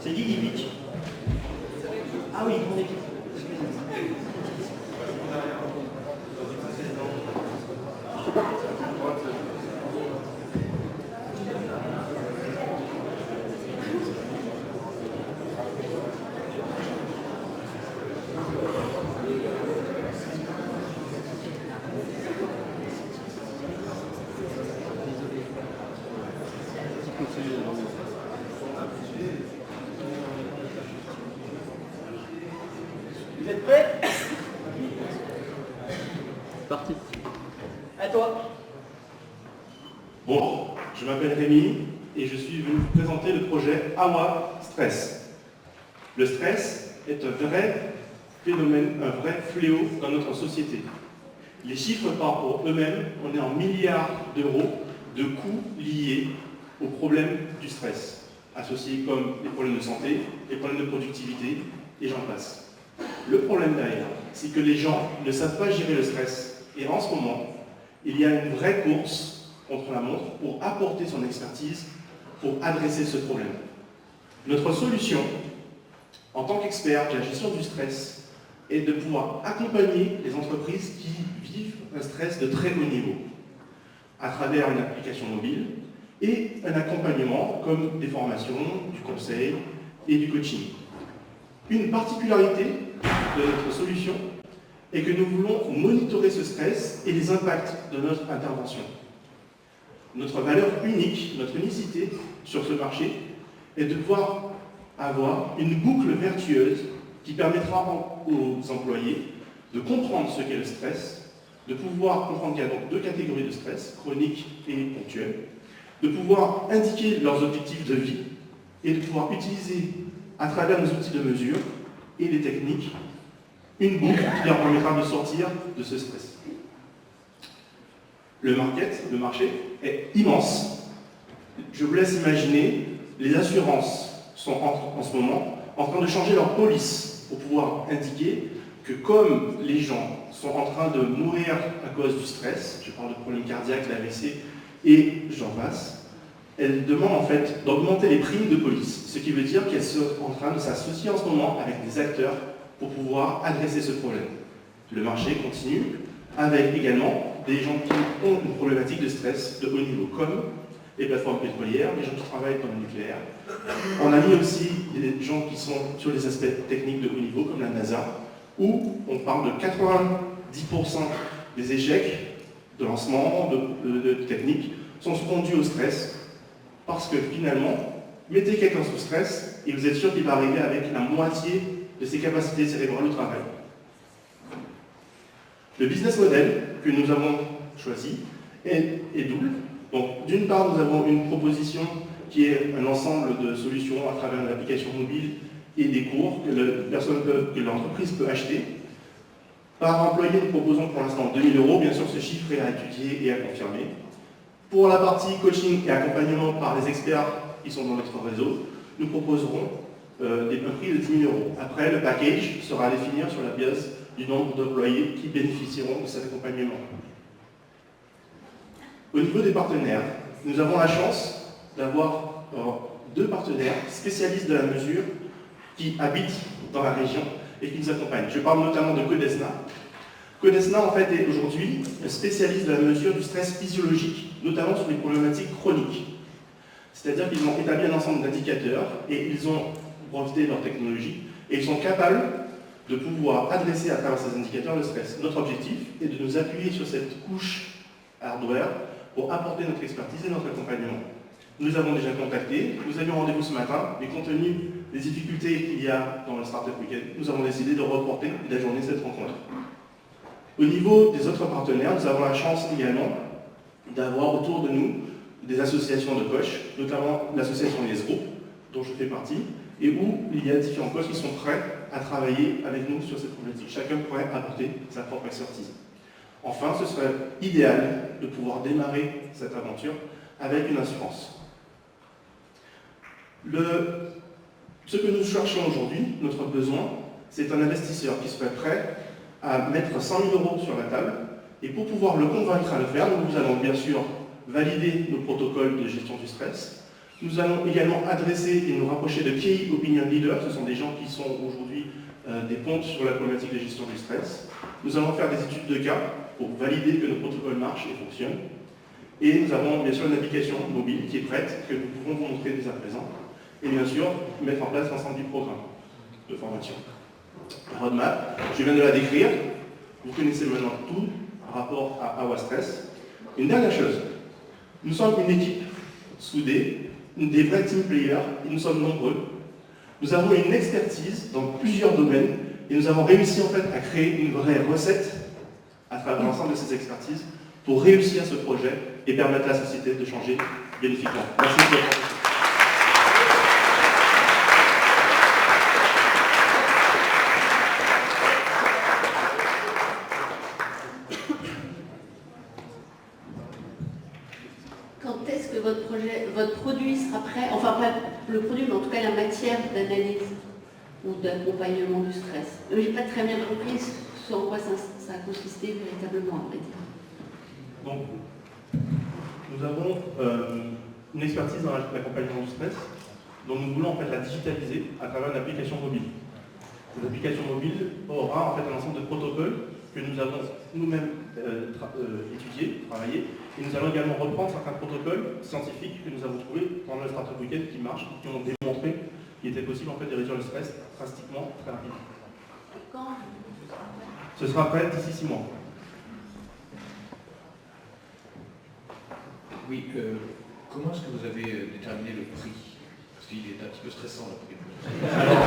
C'est Guy qui pitch. Ah oui, grande équipe. Vous êtes prêts? Parti. À toi. Bon, je m'appelle Rémi et je suis venu vous présenter le projet AWA Stress. Le stress est un vrai phénomène, un vrai fléau dans notre société. Les chiffres parlent pour eux-mêmes, on est en milliards d'euros de coûts liés au problème du stress, associés comme les problèmes de santé, les problèmes de productivité, et j'en passe. Le problème derrière, c'est que les gens ne savent pas gérer le stress. Et en ce moment, il y a une vraie course contre la montre pour apporter son expertise, pour adresser ce problème. Notre solution, en tant qu'expert de la gestion du stress, est de pouvoir accompagner les entreprises qui vivent un stress de très haut niveau, à travers une application mobile et un accompagnement comme des formations, du conseil et du coaching. Une particularité de notre solution est que nous voulons monitorer ce stress et les impacts de notre intervention. Notre valeur unique, notre unicité sur ce marché est de pouvoir avoir une boucle vertueuse qui permettra aux employés de comprendre ce qu'est le stress, de pouvoir comprendre qu'il y a donc deux catégories de stress, chronique et ponctuel, de pouvoir indiquer leurs objectifs de vie et de pouvoir utiliser à travers nos outils de mesure et les techniques une boucle qui leur permettra de sortir de ce stress. Le marché est immense. Je vous laisse imaginer, les assurances sont en ce moment en train de changer leur police pour pouvoir indiquer que comme les gens sont en train de mourir à cause du stress, je parle de problèmes cardiaques, d'AVC et j'en passe, elles demandent en fait d'augmenter les primes de police, ce qui veut dire qu'elles sont en train de s'associer en ce moment avec des acteurs pour pouvoir adresser ce problème. Le marché continue avec également des gens qui ont une problématique de stress de haut niveau, comme les plateformes pétrolières, les gens qui travaillent dans le nucléaire. On a mis aussi des gens qui sont sur les aspects techniques de haut niveau, comme la NASA, où on parle de 90% des échecs de lancement, de techniques, sont dus au stress, parce que finalement, mettez quelqu'un sous stress et vous êtes sûr qu'il va arriver avec la moitié de ses capacités cérébrales au travail. Le business model que nous avons choisi est double. Donc, d'une part, nous avons une proposition qui est un ensemble de solutions à travers une application mobile et des cours que l'entreprise peut acheter. Par employé, nous proposons pour l'instant 2 000 €. Bien sûr, ce chiffre est à étudier et à confirmer. Pour la partie coaching et accompagnement par les experts qui sont dans notre réseau, nous proposerons un prix de 10 000 €. Après, le package sera à définir sur la base du nombre d'employés qui bénéficieront de cet accompagnement. Au niveau des partenaires, nous avons la chance d'avoir 2 partenaires spécialistes de la mesure qui habitent dans la région et qui nous accompagnent. Je parle notamment de Codesna. Codesna, en fait, est aujourd'hui un spécialiste de la mesure du stress physiologique, notamment sur les problématiques chroniques. C'est-à-dire qu'ils ont établi un ensemble d'indicateurs et ils ont breveté leur technologie et ils sont capables de pouvoir adresser à travers ces indicateurs le stress. Notre objectif est de nous appuyer sur cette couche hardware pour apporter notre expertise et notre accompagnement. Nous avons déjà contacté, nous avions rendez-vous ce matin, mais compte tenu des difficultés qu'il y a dans le Startup Weekend, nous avons décidé de reporter et d'ajourner cette rencontre. Au niveau des autres partenaires, nous avons la chance également d'avoir autour de nous des associations de coachs, notamment l'association Les Groupes, dont je fais partie, et où il y a différents coachs qui sont prêts à travailler avec nous sur cette problématique. Chacun pourrait apporter sa propre expertise. Enfin, ce serait idéal de pouvoir démarrer cette aventure avec une assurance. Ce que nous cherchons aujourd'hui, notre besoin, c'est un investisseur qui serait prêt à mettre 100 000 € sur la table, et pour pouvoir le convaincre à le faire, nous allons bien sûr valider nos protocoles de gestion du stress, Nous allons également adresser et nous rapprocher de Key Opinion Leaders. Ce sont des gens qui sont aujourd'hui des pontes sur la problématique de gestion du stress. Nous allons faire des études de cas pour valider que nos protocoles marchent et fonctionnent. Et nous avons bien sûr une application mobile qui est prête, que nous pouvons vous montrer dès à présent. Et bien sûr, mettre en place l'ensemble du programme de formation. La roadmap, je viens de la décrire. Vous connaissez maintenant tout par rapport à Awa Stress. Une dernière chose, nous sommes une équipe soudée, des vrais team players, et nous sommes nombreux. Nous avons une expertise dans plusieurs domaines, et nous avons réussi en fait à créer une vraie recette à travers l'ensemble de ces expertises pour réussir ce projet et permettre à la société de changer bénéfiquement. Merci de votre attention. Quand est-ce que votre produit sera prêt? Enfin, pas le produit, mais en tout cas la matière d'analyse ou d'accompagnement du stress. Je n'ai pas très bien compris ce en quoi ça a consisté véritablement, à vrai dire. Donc, nous avons une expertise dans l'accompagnement du stress, dont nous voulons en fait la digitaliser à travers une application mobile. Cette application mobile aura en fait un ensemble de protocoles que nous avons nous-mêmes étudiés, travaillés, et nous allons également reprendre certains protocoles scientifiques que nous avons trouvés pendant le Startup Weekend qui marchent, qui ont démontré qu'il était possible en fait de réduire le stress drastiquement, très rapidement. Quand? Ce sera prêt d'ici 6 mois. Oui, comment est-ce que vous avez déterminé le prix? Parce qu'il est un petit peu stressant, le prix. Alors,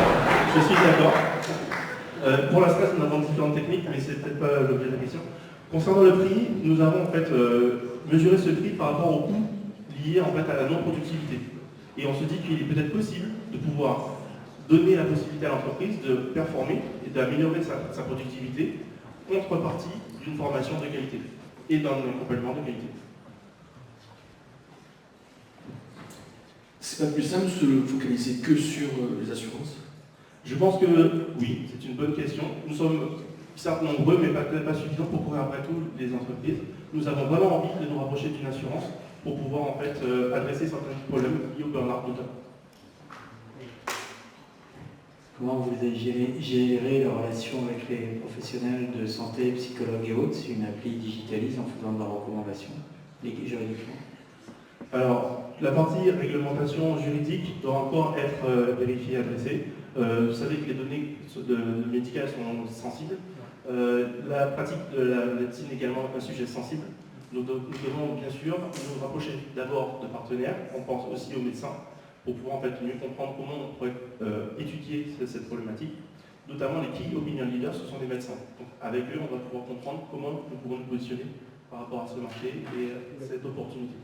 je suis d'accord. Pour la stress, nous avons différentes techniques, mais c'est peut-être pas l'objet de la question. Concernant le prix, nous avons en fait mesuré ce prix par rapport au coût lié en fait à la non-productivité. Et on se dit qu'il est peut-être possible de pouvoir donner la possibilité à l'entreprise de performer et d'améliorer sa productivité, contrepartie d'une formation de qualité et d'un accompagnement de qualité. C'est pas plus simple de se focaliser que sur les assurances? Je pense que oui, c'est une bonne question. Nous sommes certes nombreux, mais peut-être pas suffisants pour couvrir après tout les entreprises. Nous avons vraiment envie de nous rapprocher d'une assurance pour pouvoir en fait adresser certains problèmes liés au burn-out notamment. Comment vous avez géré la relation avec les professionnels de santé, psychologues et autres? C'est une appli digitalise en faisant de la recommandation juridiquement. Alors, la partie réglementation juridique doit encore être vérifiée et adressée. Vous savez que les données médicales sont sensibles. La pratique de la médecine est également un sujet sensible. Nous devons bien sûr nous rapprocher d'abord de partenaires, on pense aussi aux médecins, pour pouvoir en fait mieux comprendre comment on pourrait étudier cette problématique. Notamment les Key Opinion Leaders, ce sont des médecins. Donc avec eux, on va pouvoir comprendre comment nous pouvons nous positionner par rapport à ce marché et cette opportunité.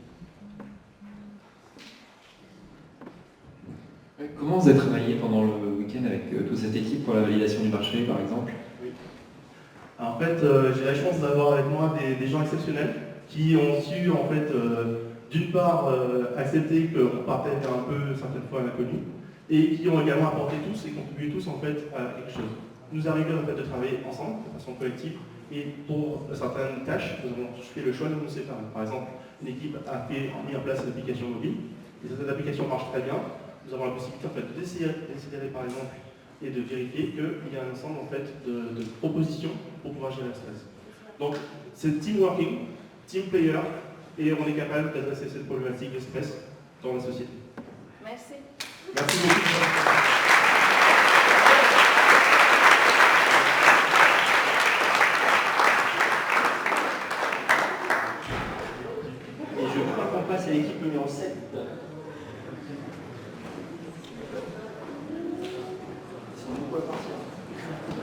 Comment vous avez travaillé pendant le week-end avec toute cette équipe pour la validation du marché, par exemple? Oui. En fait, j'ai la chance d'avoir avec moi des gens exceptionnels qui ont su, en fait, d'une part, accepter qu'on partait vers un peu, certaines fois, l'inconnu, et qui ont également apporté tous et contribué tous, en fait, à quelque chose. Nous arrivons, en fait, de travailler ensemble, de façon collective, et pour certaines tâches, nous avons fait le choix de nous séparer. Par exemple, une équipe a mis en place une application mobile, et cette application marche très bien. Nous avons la possibilité en fait, de décider par exemple et de vérifier qu'il y a un ensemble en fait, de propositions pour pouvoir gérer le stress. Donc c'est team working, team player, et on est capable d'adresser cette problématique de stress dans la société. Merci. Merci beaucoup.